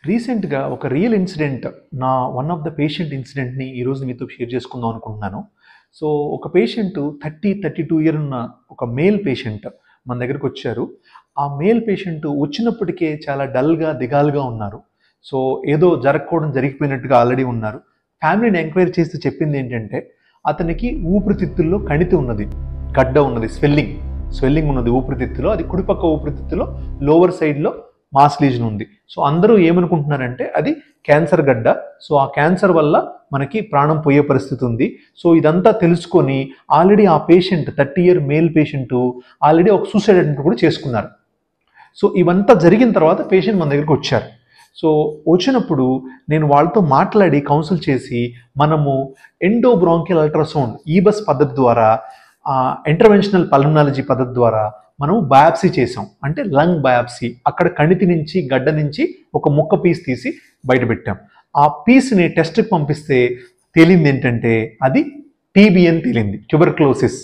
రీసెంట్‌గా ఒక real incident one of the patient ఇన్సిడెంట్‌ని ఈరోజు మీతో షేర్ చేసుకుందాం అనుకుంటున్నాను. సో, ఒక పేషెంట్ 32 ఇయర్ ఉన్న ఒక మేల్ పేషెంట్ మన దగ్గరకొచ్చారు. ఆ మేల్ పేషెంట్ వచ్చినప్పటికే చాలా డల్‌గా, దిగాలుగా ఉన్నారు. సో, ఏదో జరగకూడదు జరిగిపోయినట్టుగా ఆల్రెడీ ఉన్నారు. ఫ్యామిలీని ఎంక్వైరీ చేస్తే చెప్పిందేంటంటే, అతనికి ఊపిరితిత్తుల్లో కణితి ఉన్నది. గడ్డ ఉన్నది. స్వెల్లింగ్ ఉన్నది ఊపిరితిత్తులో. అది కుడిపక్క ఊపిరితిత్తులో లోవర్ సైడ్‌లో మాస్ లీజన్ ఉంది. సో అందరూ ఏమనుకుంటున్నారంటే అది క్యాన్సర్ గడ్డ. సో ఆ క్యాన్సర్ వల్ల మనకి ప్రాణం పోయే పరిస్థితి ఉంది. సో ఇదంతా తెలుసుకొని ఆల్రెడీ ఆ patient 30 year male patient already ఒక సూసైడ్ అటెంప్ట్ కూడా చేసుకున్నారు. సో ఇవంతా జరిగిన తర్వాత పేషెంట్ మన దగ్గరికి వచ్చారు. సో వచ్చినప్పుడు నేను వాళ్ళతో మాట్లాడి కౌన్సిల్ చేసి మనము ఎండోబ్రాంకియల్ అల్ట్రాసౌండ్ ఈబస్ పద్ధతి ద్వారా ఇంటర్వెన్షనల్ పల్మనాలజీ పద్ధతి ద్వారా మనం బయాప్సీ చేసాం. అంటే లంగ్ బయాప్సీ. అక్కడ కణితి నుంచి గడ్డ నుంచి ఒక ముక్క పీస్ తీసి బయట పెట్టాం. ఆ పీస్ని టెస్ట్కి పంపిస్తే తేలింది ఏంటంటే అది టీబీ అని తేలింది. ట్యూబర్క్లోసిస్,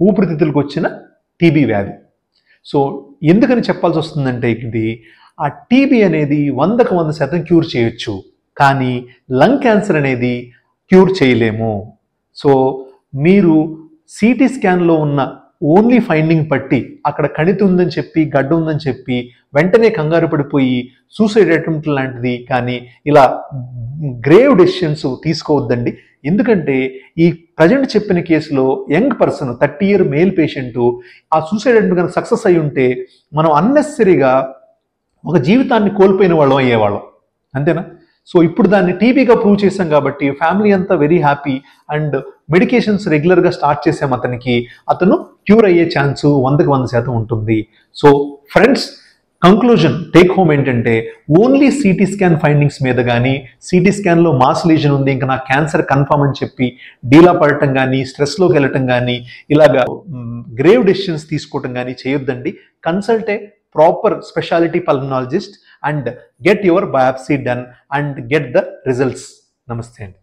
ఊపిరితిత్తులకు వచ్చిన టీబీ వ్యాధి. సో ఎందుకని చెప్పాల్సి వస్తుందంటే ఇది ఆ టీబీ అనేది 100కి 100% క్యూర్ చేయొచ్చు, కానీ లంగ్ క్యాన్సర్ అనేది క్యూర్ చేయలేము. సో మీరు సిటీ స్కాన్లో ఉన్న ఓన్లీ ఫైండింగ్ పట్టి అక్కడ కణితి ఉందని చెప్పి గడ్డ ఉందని చెప్పి వెంటనే కంగారు పడిపోయి సూసైడ్ అటెంప్ట్ లాంటిది కానీ ఇలా గ్రేవ్ డెసిషన్స్ తీసుకోవద్దండి. ఎందుకంటే ఈ ప్రజెంట్ చెప్పిన కేసులో young person 30 year male patient ఆ సూసైడ్ అటెంప్ట్ కనుక సక్సెస్ అయి ఉంటే మనం అన్నెసరీగా ఒక జీవితాన్ని కోల్పోయిన వాళ్ళం అయ్యేవాళ్ళం. అంతేనా? సో ఇప్పుడు దాన్ని టీబీగా ప్రూవ్ చేసాం కాబట్టి ఫ్యామిలీ అంతా వెరీ హ్యాపీ అండ్ మెడికేషన్స్ రెగ్యులర్గా స్టార్ట్ చేసాం అతనికి. అతను క్యూర్ అయ్యే ఛాన్స్ 100కి 100% ఉంటుంది. So friends, conclusion take home ఏంటంటే ఓన్లీ సిటీ స్కాన్ ఫైండింగ్స్ మీద కానీ సిటీ స్కాన్లో మాస్ లీజన్ ఉంది ఇంకా నాకు క్యాన్సర్ కన్ఫర్మ్ అని చెప్పి డీలా పడటం కానీ స్ట్రెస్లోకి వెళ్ళటం కానీ ఇలాగా గ్రేవ్ డెసిషన్స్ తీసుకోవటం కానీ చేయొద్దండి. Consult a proper specialty pulmonologist and get your biopsy done and get the results. Namaste.